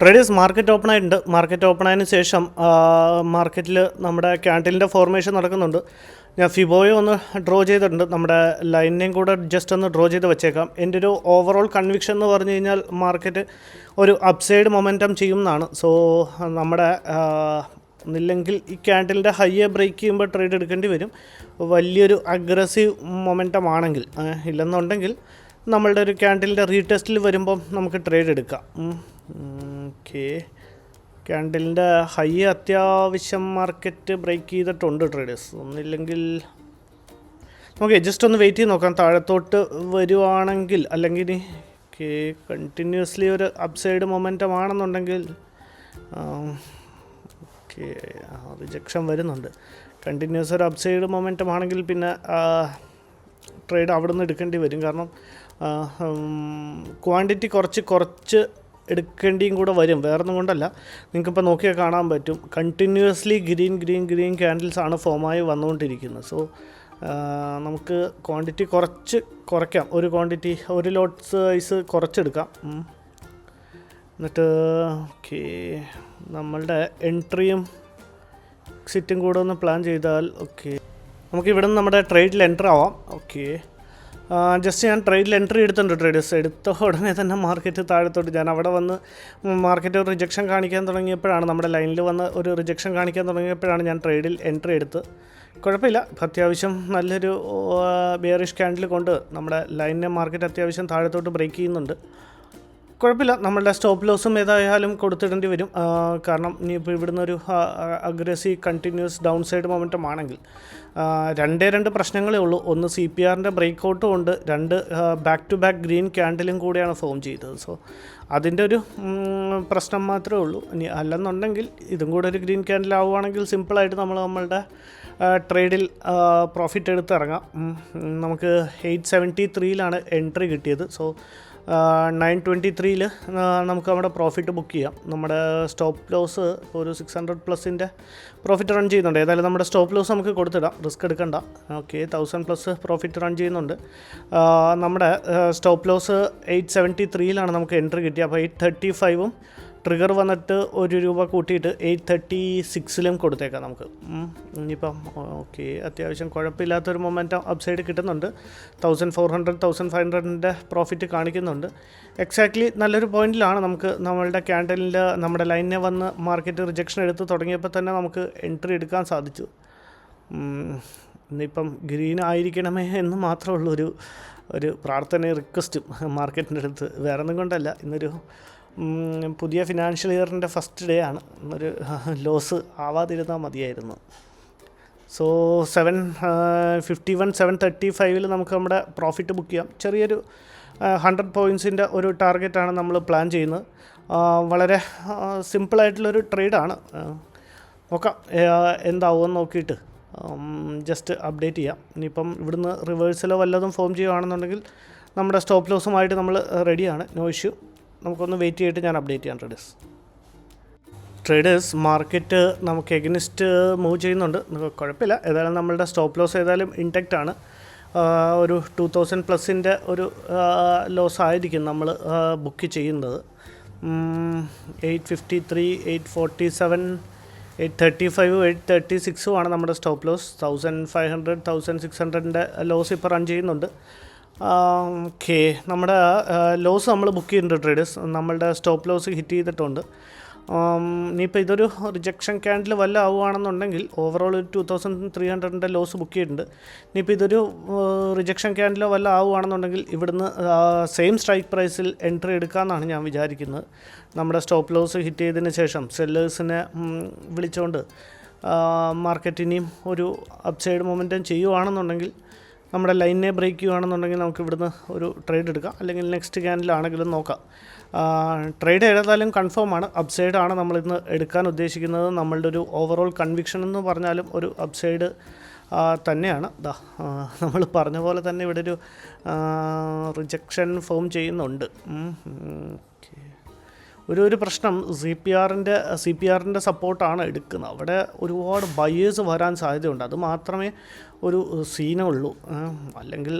Traders market open ആയതിനു ശേഷം മാർക്കറ്റിൽ നമ്മുടെ ക്യാൻഡിലിൻ്റെ ഫോർമേഷൻ നടക്കുന്നുണ്ട്. ഞാൻ ഫിബോയെ ഒന്ന് ഡ്രോ ചെയ്തിട്ടുണ്ട്. നമ്മുടെ ലൈനിനെയും കൂടെ ജസ്റ്റ് ഒന്ന് ഡ്രോ ചെയ്ത് വെച്ചേക്കാം. എൻ്റെ ഒരു ഓവറോൾ കൺവിക്ഷൻ എന്ന് പറഞ്ഞു കഴിഞ്ഞാൽ മാർക്കറ്റ് ഒരു അപ്സൈഡ് മൊമെൻറ്റം ചെയ്യുന്നതാണ്. സോ നമ്മുടെ ഒന്നില്ലെങ്കിൽ ഈ ക്യാൻഡിലിൻ്റെ ഹൈയെ ബ്രേക്ക് ചെയ്യുമ്പോൾ ട്രേഡ് എടുക്കേണ്ടി വരും. വലിയൊരു അഗ്രസീവ് മൊമെൻറ്റം ആണെങ്കിൽ, ഇല്ലെന്നുണ്ടെങ്കിൽ നമ്മളുടെ ഒരു ക്യാൻഡിലിൻ്റെ റീടെസ്റ്റിൽ വരുമ്പം നമുക്ക് ട്രേഡ് എടുക്കാം. ഓക്കെ, ക്യാൻഡിലിൻ്റെ ഹൈ അത്യാവശ്യം മാർക്കറ്റ് ബ്രേക്ക് ചെയ്തിട്ടുണ്ട് ട്രേഡേഴ്സ്. ഒന്നില്ലെങ്കിൽ നമുക്ക് ജസ്റ്റ് ഒന്ന് വെയിറ്റ് ചെയ്ത് നോക്കാം. താഴത്തോട്ട് വരുവാണെങ്കിൽ, അല്ലെങ്കിൽ കണ്ടിന്യൂസ്ലി ഒരു അപ്സൈഡ് മൊമെൻറ്റം ആണെന്നുണ്ടെങ്കിൽ റിജക്ഷൻ വരുന്നുണ്ട്. കണ്ടിന്യൂസ് ഒരു അപ്സൈഡ് മൊമെൻറ്റം ആണെങ്കിൽ പിന്നെ ട്രേഡ് അവിടെ നിന്ന് എടുക്കേണ്ടി വരും. കാരണം ക്വാണ്ടിറ്റി കുറച്ച് എടുക്കേണ്ടിയും കൂടെ വരും. വേറൊന്നും കൊണ്ടല്ല, നിങ്ങൾക്കിപ്പോൾ നോക്കിയാൽ കാണാൻ പറ്റും കണ്ടിന്യൂസ്ലി ഗ്രീൻ ക്യാൻഡിൽസാണ് ഫോമായി വന്നുകൊണ്ടിരിക്കുന്നത്. സോ നമുക്ക് ക്വാണ്ടിറ്റി കുറയ്ക്കാം. ഒരു ലോട്ട് സൈസ് കുറച്ചെടുക്കാം. എന്നിട്ട് നമ്മളുടെ എൻട്രിയും എക്സിറ്റും കൂടെ ഒന്ന് പ്ലാൻ ചെയ്താൽ നമുക്ക് ഇവിടെ നിന്ന് നമ്മുടെ ട്രേഡിൽ എൻ്റർ ആവാം. ജസ്റ്റ് ഞാൻ ട്രേഡിൽ എൻട്രി എടുത്തിട്ടുണ്ട്. ട്രേഡേഴ്സ് എടുത്ത ഉടനെ തന്നെ മാർക്കറ്റ് താഴത്തോട്ട്, ഞാൻ അവിടെ വന്ന് മാർക്കറ്റ് റിജക്ഷൻ കാണിക്കാൻ തുടങ്ങിയപ്പോഴാണ്, നമ്മുടെ ലൈനിൽ വന്ന് ഒരു റിജക്ഷൻ കാണിക്കാൻ തുടങ്ങിയപ്പോഴാണ് ഞാൻ ട്രേഡിൽ എൻട്രി എടുത്ത്. കുഴപ്പമില്ല, അത്യാവശ്യം നല്ലൊരു ബെയറിഷ് ക്യാൻഡിൽ കൊണ്ട് നമ്മുടെ ലൈനിനെ മാർക്കറ്റ് അത്യാവശ്യം താഴത്തോട്ട് ബ്രേക്ക് ചെയ്യുന്നുണ്ട്. കുഴപ്പമില്ല, നമ്മളുടെ സ്റ്റോപ്പ് ലോസും ഏതായാലും കൊടുത്തിടേണ്ടി വരും. കാരണം ഇനിയിപ്പോൾ ഇവിടുന്ന് ഒരു aggressive continuous down side momentum ആണെങ്കിൽ രണ്ട് പ്രശ്നങ്ങളേ ഉള്ളൂ. ഒന്ന് CPRൻ്റെ ബ്രേക്ക് ഔട്ടും ഉണ്ട്, രണ്ട് ബാക്ക് ടു ബാക്ക് ഗ്രീൻ ക്യാൻഡിലും കൂടിയാണ് ഫോം ചെയ്തത്. സോ അതിൻ്റെ ഒരു പ്രശ്നം മാത്രമേ ഉള്ളൂ. ഇനി അല്ലെന്നുണ്ടെങ്കിൽ ഇതും കൂടെ ഒരു ഗ്രീൻ ക്യാൻഡിൽ ആവുകയാണെങ്കിൽ സിമ്പിളായിട്ട് നമ്മളുടെ ട്രേഡിൽ പ്രോഫിറ്റ് എടുത്ത് ഇറങ്ങാം. നമുക്ക് 873 എൻട്രി കിട്ടിയത്. സോ 923 നമുക്ക് നമ്മുടെ പ്രോഫിറ്റ് ബുക്ക് ചെയ്യാം. നമ്മുടെ സ്റ്റോപ്പ് ലോസ് ഒരു 600+ പ്രോഫിറ്റ് റൺ ചെയ്യുന്നുണ്ട്. ഏതായാലും നമ്മുടെ സ്റ്റോപ്പ് ലോസ് നമുക്ക് കൊടുത്തിടാം, റിസ്ക് എടുക്കണ്ട. 1000+ പ്രോഫിറ്റ് റൺ ചെയ്യുന്നുണ്ട്. നമ്മുടെ സ്റ്റോപ്പ് ലോസ് 873 നമുക്ക് എൻട്രി കിട്ടിയത്. അപ്പോൾ 835 ട്രിഗർ വന്നിട്ട് ₹1 കൂട്ടിയിട്ട് 836 കൊടുത്തേക്കാം നമുക്ക്. ഇനിയിപ്പം അത്യാവശ്യം കുഴപ്പമില്ലാത്തൊരു മൊമെൻറ്റം അപ്സൈഡ് കിട്ടുന്നുണ്ട്. 1400 1500 പ്രോഫിറ്റ് കാണിക്കുന്നുണ്ട്. എക്സാക്ട്ലി നല്ലൊരു പോയിന്റിലാണ്. നമുക്ക് നമ്മളുടെ ക്യാൻഡലിൽ നമ്മുടെ ലൈനിനെ വന്ന് മാർക്കറ്റ് റിജക്ഷൻ എടുത്ത് തുടങ്ങിയപ്പോൾ തന്നെ നമുക്ക് എൻട്രി എടുക്കാൻ സാധിച്ചു. ഇന്നിപ്പം ഗ്രീൻ ആയിരിക്കണമേ എന്ന് മാത്രമുള്ള ഒരു പ്രാർത്ഥനയും റിക്വസ്റ്റും മാർക്കറ്റിൻ്റെ അടുത്ത്. വേറെ ഒന്നും കൊണ്ടല്ല, ഇന്നൊരു പുതിയ ഫിനാൻഷ്യൽ ഇയറിൻ്റെ ഫസ്റ്റ് ഡേ ആണ്. ഒരു ലോസ് ആവാതിരുന്നാൽ മതിയായിരുന്നു. സോ 751 735 നമുക്ക് നമ്മുടെ പ്രോഫിറ്റ് ബുക്ക് ചെയ്യാം. ചെറിയൊരു 100 പോയിൻറ്റ്സിൻ്റെ ഒരു ടാർഗറ്റാണ് നമ്മൾ പ്ലാൻ ചെയ്യുന്നത്. വളരെ സിമ്പിളായിട്ടുള്ളൊരു ട്രേഡാണ്. നോക്കാം എന്താവുമെന്ന് നോക്കിയിട്ട് ജസ്റ്റ് അപ്ഡേറ്റ് ചെയ്യാം. ഇനിയിപ്പം ഇവിടുന്ന് റിവേഴ്സലോ വല്ലതും ഫോം ചെയ്യുകയാണെന്നുണ്ടെങ്കിൽ നമ്മുടെ സ്റ്റോപ്പ് ലോസുമായിട്ട് നമ്മൾ റെഡിയാണ്, നോ ഇഷ്യൂ. നമുക്കൊന്ന് വെയിറ്റ് ചെയ്തിട്ട് ഞാൻ അപ്ഡേറ്റ് ചെയ്യാം. ട്രേഡേഴ്സ് മാർക്കറ്റ് നമുക്ക് എഗനിസ്റ്റ് മൂവ് ചെയ്യുന്നുണ്ട്. കുഴപ്പമില്ല, ഏതായാലും നമ്മളുടെ സ്റ്റോപ്പ് ലോസ് ഏതായാലും ഇൻടാക്റ്റ് ആണ്. ഒരു 2000+ ഒരു ലോസ് ആയിരിക്കും നമ്മൾ ബുക്ക് ചെയ്യുന്നത്. 853 847 835 836 നമ്മുടെ സ്റ്റോപ്പ് ലോസ്. 1500 1600 ലോസ് ഇപ്പോൾ റൺ ചെയ്യുന്നുണ്ട്. നമ്മുടെ ലോസ് നമ്മൾ ബുക്ക് ചെയ്തിട്ടുണ്ട് ട്രേഡേഴ്സ്. നമ്മളുടെ സ്റ്റോപ്പ് ലോസ് ഹിറ്റ് ചെയ്തിട്ടുണ്ട്. ഇനിയിപ്പോൾ ഇതൊരു റിജക്ഷൻ ക്യാൻഡിൽ വല്ല ആവുകയാണെന്നുണ്ടെങ്കിൽ ഓവറോൾ ഒരു 2300 ലോസ് ബുക്ക് ചെയ്തിട്ടുണ്ട്. ഇനിയിപ്പോൾ ഇതൊരു റിജക്ഷൻ ക്യാൻഡിലോ വല്ല ആവുകയാണെന്നുണ്ടെങ്കിൽ ഇവിടുന്ന് സെയിം സ്ട്രൈക്ക് പ്രൈസിൽ എൻട്രി എടുക്കാമെന്നാണ് ഞാൻ വിചാരിക്കുന്നത്. നമ്മുടെ സ്റ്റോപ്പ് ലോസ് ഹിറ്റ് ചെയ്തതിന് ശേഷം സെല്ലേഴ്സിനെ വിളിച്ചുകൊണ്ട് മാർക്കറ്റിനെയും ഒരു അപ്സൈഡ് മൊമെൻറ്റം ചെയ്യുകയാണെന്നുണ്ടെങ്കിൽ, നമ്മുടെ ലൈനിനെ ബ്രേക്ക് ചെയ്യുകയാണെന്നുണ്ടെങ്കിൽ നമുക്ക് ഇവിടുന്ന് ഒരു ട്രേഡ് എടുക്കാം. അല്ലെങ്കിൽ നെക്സ്റ്റ് ക്യാൻഡിലാണെങ്കിലും നോക്കാം. ട്രേഡ് ഏതായാലും കൺഫേം ആണ്, അപ്സൈഡാണ് നമ്മളിന്ന് എടുക്കാൻ ഉദ്ദേശിക്കുന്നത്. നമ്മളുടെ ഒരു ഓവറോൾ കൺവിക്ഷൻ എന്ന് പറഞ്ഞാലും ഒരു അപ്സൈഡ് തന്നെയാണ്. നമ്മൾ പറഞ്ഞ പോലെ തന്നെ ഇവിടെ ഒരു റിജക്ഷൻ ഫോം ചെയ്യുന്നുണ്ട്. ഒരു പ്രശ്നം CPRൻ്റെ സപ്പോർട്ടാണ് എടുക്കുന്നത്. അവിടെ ഒരുപാട് ബയേഴ്സ് വരാൻ സാധ്യതയുണ്ട്. അത് മാത്രമേ ഒരു സീനുള്ളൂ. അല്ലെങ്കിൽ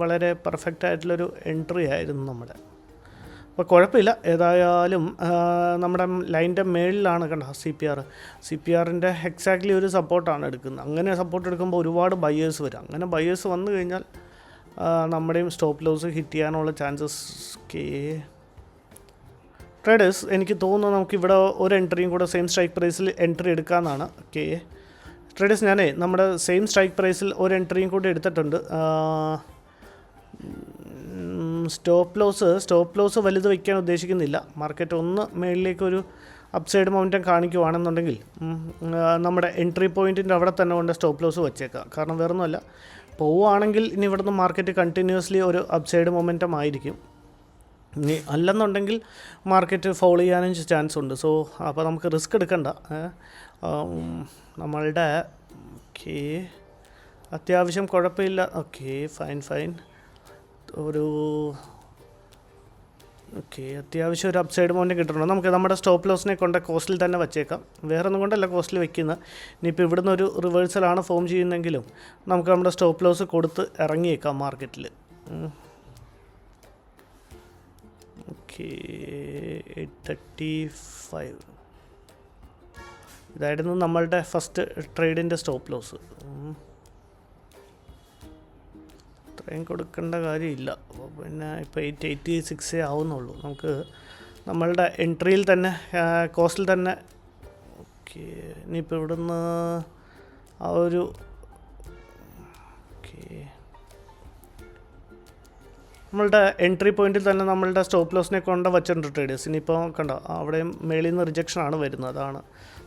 വളരെ പെർഫെക്റ്റ് ആയിട്ടുള്ളൊരു എൻട്രി ആയിരുന്നു നമ്മുടെ. അപ്പോൾ കുഴപ്പമില്ല. ഏതായാലും നമ്മുടെ ലൈൻ്റെ മേളിലാണ് കണ്ട സി പി ആറിൻ്റെ എക്സാക്ട്ലി ഒരു സപ്പോർട്ടാണ് എടുക്കുന്നത്. അങ്ങനെ സപ്പോർട്ട് എടുക്കുമ്പോൾ ഒരുപാട് ബയേഴ്സ് വരും. അങ്ങനെ ബയേഴ്സ് വന്നു കഴിഞ്ഞാൽ നമ്മുടെയും സ്റ്റോപ്പ് ലോസ് ഹിറ്റ് ചെയ്യാനുള്ള ചാൻസസ് ട്രേഡേഴ്സ് എനിക്ക് തോന്നുന്നു നമുക്കിവിടെ ഒരു എൻട്രിയും കൂടെ സെയിം സ്ട്രൈക്ക് പ്രൈസിൽ എൻട്രി എടുക്കാമെന്നാണ്. ട്രേഡേഴ്സ് ഞാനേ നമ്മുടെ സെയിം സ്ട്രൈക്ക് പ്രൈസിൽ ഒരു എൻട്രിയും കൂടെ എടുത്തിട്ടുണ്ട്. സ്റ്റോപ്പ് ലോസ് വലുത് വയ്ക്കാൻ ഉദ്ദേശിക്കുന്നില്ല. മാർക്കറ്റ് ഒന്ന് മേളിലേക്കൊരു അപ്സൈഡ് മൗണ്ടൻ കാണിക്കുവാണെന്നുണ്ടെങ്കിൽ നമ്മുടെ എൻട്രി പോയിൻറ്റിൻ്റെ അവിടെ തന്നെ കൊണ്ട് സ്റ്റോപ്പ് ലോസ് വെച്ചേക്കാം. കാരണം വേറൊന്നുമല്ല, പോവുകയാണെങ്കിൽ ഇനി ഇവിടുന്ന് മാർക്കറ്റ് കണ്ടിന്യൂസ്ലി ഒരു അപ്സൈഡ് മൊമെൻറ്റം ആയിരിക്കും. ഇനി അല്ലെന്നുണ്ടെങ്കിൽ മാർക്കറ്റ് ഫോളോ ചെയ്യാനും ചാൻസ് ഉണ്ട്. സോ അപ്പോൾ നമുക്ക് റിസ്ക് എടുക്കണ്ട. നമ്മളുടെ അത്യാവശ്യം കുഴപ്പമില്ല. ഫൈൻ അത്യാവശ്യം ഒരു അപ്സൈഡ് മൗണ്ട് കിട്ടണം. നമുക്ക് നമ്മുടെ സ്റ്റോപ്പ് ലോസിനെ കൊണ്ട് കോസ്റ്റിൽ തന്നെ വച്ചേക്കാം. വേറെ ഒന്നും കൊണ്ടല്ല കോസ്റ്റിൽ വയ്ക്കുന്നത്. ഇനിയിപ്പോൾ ഇവിടുന്ന് ഒരു റിവേഴ്സലാണ് ഫോം ചെയ്യുന്നെങ്കിലും നമുക്ക് നമ്മുടെ സ്റ്റോപ്പ് ലോസ് കൊടുത്ത് ഇറങ്ങിയേക്കാം മാർക്കറ്റിൽ. 835 ഇതായിരുന്നു നമ്മളുടെ ഫസ്റ്റ് ട്രേഡിൻ്റെ സ്റ്റോപ്പ് ലോസ്. അത്രയും കൊടുക്കേണ്ട കാര്യമില്ല. പിന്നെ ഇപ്പോൾ 886 ആവുന്നുള്ളൂ. നമുക്ക് നമ്മളുടെ എൻട്രിയിൽ തന്നെ കോസ്റ്റിൽ തന്നെ ഇനിയിപ്പോൾ ഇവിടുന്ന് ആ ഒരു നമ്മളുടെ എൻട്രി പോയിൻറ്റിൽ തന്നെ നമ്മളുടെ സ്റ്റോപ്പ് ലോസിനെ കൊണ്ട് വച്ചിട്ടുണ്ട് ട്രേഡേഴ്സ്. ഇനിയിപ്പോൾ കണ്ടോ അവിടെയും മേളിൽ നിന്ന് റിജക്ഷനാണ് വരുന്നത്. അതാണ്.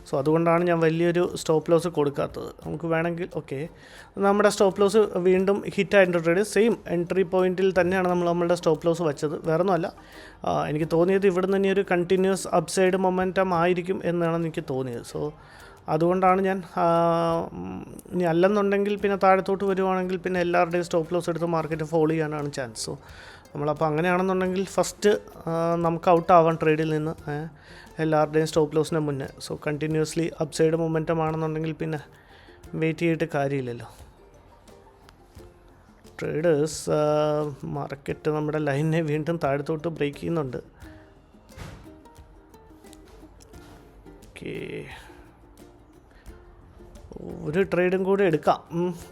സോ അതുകൊണ്ടാണ് ഞാൻ വലിയൊരു സ്റ്റോപ്പ് ലോസ് കൊടുക്കാത്തത്. നമുക്ക് വേണമെങ്കിൽ നമ്മുടെ സ്റ്റോപ്പ് ലോസ് വീണ്ടും ഹിറ്റായിട്ടുണ്ട് ട്രേഡേഴ്സ്. സെയിം എൻട്രി പോയിൻറ്റിൽ തന്നെയാണ് നമ്മളുടെ സ്റ്റോപ്പ് ലോസ് വെച്ചത്. വേറൊന്നുമല്ല, എനിക്ക് തോന്നിയത് ഇവിടുന്ന് ഇനി ഒരു കണ്ടിന്യൂസ് അപ്സൈഡ് മൊമെൻറ്റം ആയിരിക്കും എന്നാണ് എനിക്ക് തോന്നിയത്. സോ അതുകൊണ്ടാണ് ഞാൻ ഇനി അല്ലെന്നുണ്ടെങ്കിൽ പിന്നെ താഴത്തോട്ട് വരുവാണെങ്കിൽ പിന്നെ എല്ലാവരുടെയും സ്റ്റോപ്പ് ലോസ് എടുത്ത് മാർക്കറ്റ് ഫോളോ ചെയ്യാനാണ് ചാൻസ്. സോ നമ്മളപ്പോൾ അങ്ങനെയാണെന്നുണ്ടെങ്കിൽ ഫസ്റ്റ് നമുക്ക് ഔട്ട് ആവാൻ ട്രേഡിൽ നിന്ന് എല്ലാവരുടെയും സ്റ്റോപ്പ് ലോസിന് മുന്നേ. സോ കണ്ടിന്യൂസ്ലി അപ്സൈഡ് മൊമെൻറ്റം ആണെന്നുണ്ടെങ്കിൽ പിന്നെ വെയിറ്റ് ചെയ്തിട്ട് കാര്യമില്ലല്ലോ. ട്രേഡേഴ്സ് മാർക്കറ്റ് നമ്മുടെ ലൈനിനെ വീണ്ടും താഴത്തോട്ട് ബ്രേക്ക് ചെയ്യുന്നുണ്ട്. ഒരു ട്രേഡും കൂടി എടുക്കാം.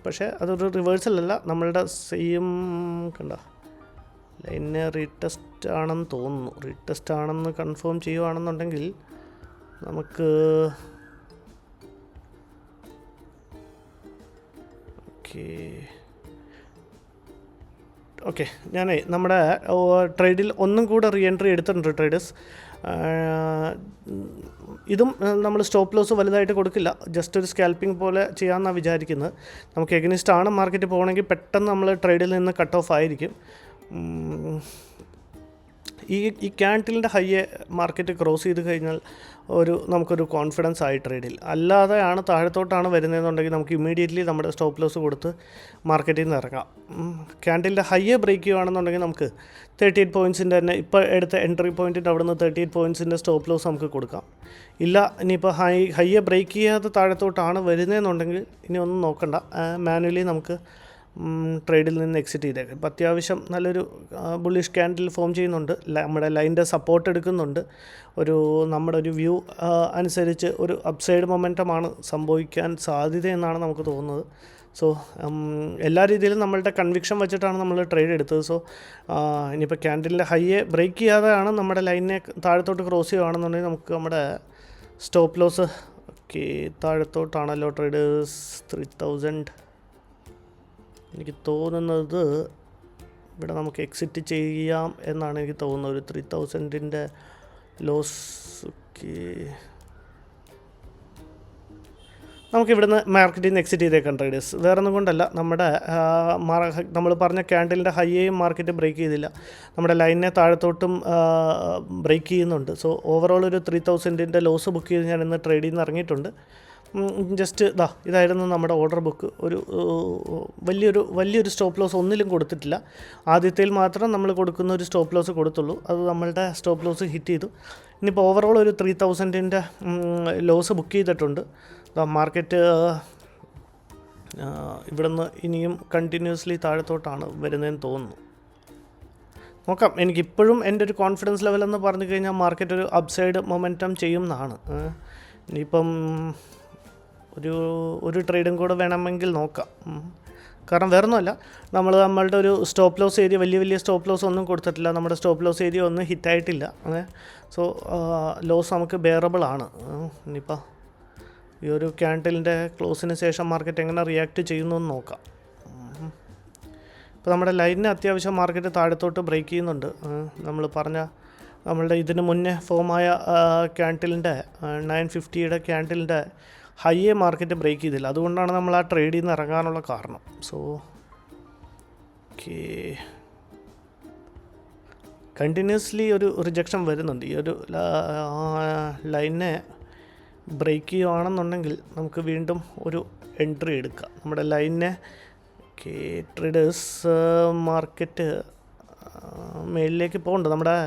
പക്ഷേ അതൊരു റിവേഴ്സലല്ല, നമ്മളുടെ സെയിം കണ്ട ലൈനെ റീടെസ്റ്റ് ആണെന്ന് തോന്നുന്നു. റീടെസ്റ്റ് ആണെന്ന് കൺഫേം ചെയ്യുകയാണെന്നുണ്ടെങ്കിൽ നമുക്ക് ഞാനേ നമ്മുടെ ട്രേഡിൽ ഒന്നും കൂടെ റീ എൻട്രി എടുത്തിട്ടുണ്ട് ട്രേഡേഴ്സ്. ഇതും നമ്മൾ സ്റ്റോപ്പ് ലോസ് വലുതായിട്ട് കൊടുക്കില്ല, ജസ്റ്റ് ഒരു സ്കാൽപ്പിംഗ് പോലെ ചെയ്യാമെന്നാണ് വിചാരിക്കുന്നത്. നമുക്ക് എഗനിസ്റ്റ് ആണ് മാർക്കറ്റ് പോകണമെങ്കിൽ പെട്ടെന്ന് നമ്മൾ ട്രേഡിൽ നിന്ന് കട്ട് ഓഫ് ആയിരിക്കും. ഈ ക്യാൻഡിലിൻ്റെ ഹൈയെ മാർക്കറ്റ് ക്രോസ് ചെയ്ത് കഴിഞ്ഞാൽ നമുക്കൊരു കോൺഫിഡൻസ് ആയി ട്രേഡിൽ. അല്ലാതെയാണ് താഴത്തോട്ടാണ് വരുന്നതെന്നുണ്ടെങ്കിൽ നമുക്ക് ഇമ്മീഡിയറ്റ്ലി നമ്മുടെ സ്റ്റോപ്പ് ലോസ് കൊടുത്ത് മാർക്കറ്റിൽ നിന്ന് ഇറങ്ങാം. ക്യാൻഡിലിൻ്റെ ഹൈയെ ബ്രേക്ക് ചെയ്യുകയാണെന്നുണ്ടെങ്കിൽ നമുക്ക് 38 പോയിൻറ്റ്സിൻ്റെ തന്നെ ഇപ്പോൾ എടുത്ത എൻട്രി പോയിൻറ്റിൻ്റെ അവിടെ നിന്ന് 38 പോയിൻറ്റ്സിൻ്റെ സ്റ്റോപ്പ് ലോസ് നമുക്ക് കൊടുക്കാം. ഇല്ല ഇനിയിപ്പോൾ ഹൈയെ ബ്രേക്ക് ചെയ്യാതെ താഴത്തോട്ടാണ് വരുന്നതെന്നുണ്ടെങ്കിൽ ഇനി ഒന്നും നോക്കണ്ട, മാനുവലി നമുക്ക് ട്രേഡിൽ നിന്ന് എക്സിറ്റ് ചെയ്തേക്കാം. ഇപ്പോൾ അത്യാവശ്യം നല്ലൊരു ബുള്ളിഷ് ക്യാൻഡിൽ ഫോം ചെയ്യുന്നുണ്ട്. നമ്മുടെ ലൈൻ്റെ സപ്പോർട്ട് എടുക്കുന്നുണ്ട്. നമ്മുടെ ഒരു വ്യൂ അനുസരിച്ച് ഒരു അപ്സൈഡ് മൊമെൻറ്റമാണ് സംഭവിക്കാൻ സാധ്യതയെന്നാണ് നമുക്ക് തോന്നുന്നത്. സോ എല്ലാ രീതിയിലും നമ്മളുടെ കൺവിക്ഷൻ വെച്ചിട്ടാണ് നമ്മൾ ട്രേഡ് എടുത്തത്. സോ ഇനിയിപ്പോൾ ക്യാൻഡിലിൻ്റെ ഹൈയെ ബ്രേക്ക് ചെയ്യാതെയാണ് നമ്മുടെ ലൈനിനെ താഴത്തോട്ട് ക്രോസ് ചെയ്യുകയാണെന്നുണ്ടെങ്കിൽ നമുക്ക് നമ്മുടെ സ്റ്റോപ്പ് ലോസ് താഴത്തോട്ടാണല്ലോ ട്രേഡേഴ്സ് 3000. എനിക്ക് തോന്നുന്നത് ഇവിടെ നമുക്ക് എക്സിറ്റ് ചെയ്യാം എന്നാണ് എനിക്ക് തോന്നുന്നത്. ഒരു 3000-ൻ്റെ ലോസ് നമുക്കിവിടുന്ന് മാർക്കറ്റിൽ നിന്ന് എക്സിറ്റ് ചെയ്തേക്കാം ട്രേഡേഴ്സ്. വേറെ ഒന്നും കൊണ്ടല്ല, നമ്മൾ പറഞ്ഞ ക്യാൻഡിലിൻ്റെ ഹൈയെയും മാർക്കറ്റ് ബ്രേക്ക് ചെയ്തില്ല, നമ്മുടെ ലൈനിനെ താഴത്തോട്ടും ബ്രേക്ക് ചെയ്യുന്നുണ്ട്. സോ ഓവറോൾ ഒരു 3000-ൻ്റെ ലോസ് ബുക്ക് ചെയ്ത് ഞാൻ ഇന്ന് ട്രേഡിൽ നിന്ന് ഇറങ്ങിയിട്ടുണ്ട്. ജസ്റ്റ് ഇതായിരുന്നു നമ്മുടെ ഓർഡർ ബുക്ക്. വലിയൊരു സ്റ്റോപ്പ് ലോസ് ഒന്നിലും കൊടുത്തിട്ടില്ല. ആദ്യത്തേൽ മാത്രം നമ്മൾ കൊടുക്കുന്ന ഒരു സ്റ്റോപ്പ് ലോസ് കൊടുത്തുള്ളൂ. അത് നമ്മളുടെ സ്റ്റോപ്പ് ലോസ് ഹിറ്റ് ചെയ്തു. ഇനിയിപ്പോൾ ഓവറോൾ ഒരു 3000-ൻ്റെ ലോസ് ബുക്ക് ചെയ്തിട്ടുണ്ട്. മാർക്കറ്റ് ഇവിടുന്ന് ഇനിയും കണ്ടിന്യൂസ്ലി താഴത്തോട്ടാണ് വരുന്നതെന്ന് തോന്നുന്നു. നോക്കാം. എനിക്കിപ്പോഴും എൻ്റെ ഒരു കോൺഫിഡൻസ് ലെവലെന്ന് പറഞ്ഞു കഴിഞ്ഞാൽ മാർക്കറ്റ് ഒരു അപ്സൈഡ് മൊമെൻറ്റം ചെയ്യും എന്നാണ്. ഇനിയിപ്പം ഒരു ട്രേഡും കൂടെ വേണമെങ്കിൽ നോക്കാം. കാരണം വേറൊന്നുമല്ല, നമ്മളുടെ ഒരു സ്റ്റോപ്പ് ലോസ് ഏരിയ വലിയ സ്റ്റോപ്പ് ലോസ് ഒന്നും കൊടുത്തിട്ടില്ല. നമ്മുടെ സ്റ്റോപ്പ് ലോസ് ഏരിയ ഒന്നും ഹിറ്റായിട്ടില്ല. സോ ലോസ് നമുക്ക് ബെയറബിൾ ആണ്. ഇനിയിപ്പോൾ ഈ ഒരു ക്യാൻഡിലിൻ്റെ ക്ലോസിന് ശേഷം മാർക്കറ്റ് എങ്ങനെ റിയാക്ട് ചെയ്യുന്നു എന്ന് നോക്കാം. ഇപ്പോൾ നമ്മുടെ ലൈനിന് അത്യാവശ്യം മാർക്കറ്റ് താഴത്തോട്ട് ബ്രേക്ക് ചെയ്യുന്നുണ്ട്. നമ്മൾ പറഞ്ഞ നമ്മളുടെ ഇതിന് മുന്നേ ഫോമായ ക്യാൻഡിലിൻ്റെ 950 ക്യാൻഡിലിൻ്റെ ഹൈയെ മാർക്കറ്റ് ബ്രേക്ക് ചെയ്തില്ല. അതുകൊണ്ടാണ് നമ്മൾ ആ ട്രേഡിൽ നിന്ന് ഇറങ്ങാനുള്ള കാരണം. സോ ഓക്കെ, കണ്ടിന്യൂസ്ലി ഒരു റിജക്ഷൻ വരുന്നുണ്ട്. ഈ ഒരു ലൈനെ ബ്രേക്ക് ചെയ്യുകയാണെന്നുണ്ടെങ്കിൽ നമുക്ക് വീണ്ടും ഒരു എൻട്രി എടുക്കാം. നമ്മുടെ ലൈനെ ട്രേഡേഴ്സ് മാർക്കറ്റ് മേളിലേക്ക് പോകുന്നുണ്ട്.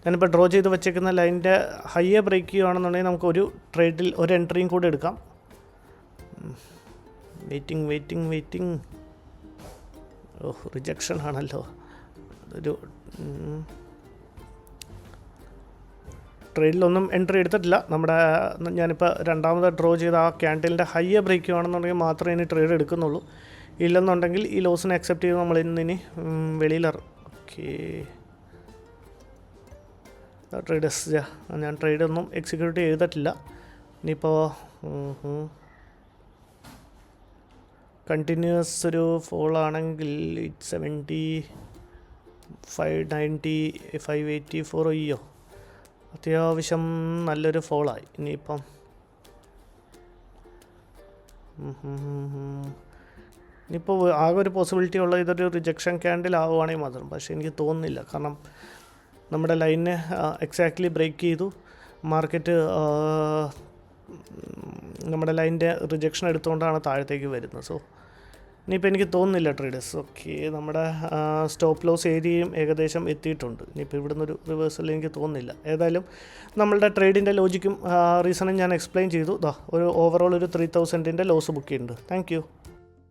ഞാനിപ്പോൾ ഡ്രോ ചെയ്ത് വെച്ചേക്കുന്ന ലൈനിൻ്റെ ഹൈയെ ബ്രേക്ക് ചെയ്യുകയാണെന്നുണ്ടെങ്കിൽ നമുക്ക് ഒരു ട്രേഡിൽ ഒരു എൻട്രിയും കൂടെ എടുക്കാം. വെയിറ്റിംഗ്. റിജക്ഷൻ ആണല്ലോ. അതൊരു ട്രേഡിലൊന്നും എൻട്രി എടുത്തിട്ടില്ല. ഞാനിപ്പോൾ രണ്ടാമത് ഡ്രോ ചെയ്ത ആ ക്യാൻഡിലിൻ്റെ ഹൈയെ ബ്രേക്ക് ചെയ്യുകയാണെന്നുണ്ടെങ്കിൽ മാത്രമേ ഇനി ട്രേഡ് എടുക്കുന്നുള്ളൂ. ഇല്ലെന്നുണ്ടെങ്കിൽ ഈ ലോസിനെ അക്സെപ്റ്റ് ചെയ്ത് നമ്മൾ ഇനി ഓക്കെ ട്രേഡേഴ്സ് ഞാൻ ട്രേഡൊന്നും എക്സിക്യൂട്ട് ചെയ്തിട്ടില്ല. ഇനിയിപ്പോൾ കണ്ടിന്യൂസ് ഒരു ഫോൾ ആണെങ്കിൽ 870, 590, 584 അയ്യോ അത്യാവശ്യം നല്ലൊരു ഫോളായി. ഇനിയിപ്പം ആകെ ഒരു പോസിബിലിറ്റി ഉള്ള ഇതൊരു റിജക്ഷൻ ക്യാൻഡിൽ ആവുകയാണെങ്കിൽ മാത്രം. പക്ഷേ എനിക്ക് തോന്നുന്നില്ല. കാരണം നമ്മുടെ ലൈനെ എക്സാക്ട്ലി ബ്രേക്ക് ചെയ്തു. മാർക്കറ്റ് നമ്മുടെ ലൈനിൻ്റെ റിജക്ഷൻ എടുത്തുകൊണ്ടാണ് താഴത്തേക്ക് വരുന്നത്. സോ ഇനിയിപ്പോൾ എനിക്ക് തോന്നുന്നില്ല ട്രേഡേഴ്സ്. ഓക്കെ, നമ്മുടെ സ്റ്റോപ്പ് ലോസ് ഏരിയയും ഏകദേശം എത്തിയിട്ടുണ്ട്. ഇനിയിപ്പോൾ ഇവിടുന്ന് ഒരു റിവേഴ്സൽ എനിക്ക് തോന്നുന്നില്ല. ഏതായാലും നമ്മളുടെ ട്രേഡിൻ്റെ ലോജിക്കും റീസണും ഞാൻ എക്സ്പ്ലെയിൻ ചെയ്തു. ഒരു ഓവറോൾ ഒരു 3000 ലോസ് ബുക്ക് ചെയ്യുന്നുണ്ട്. Thank you.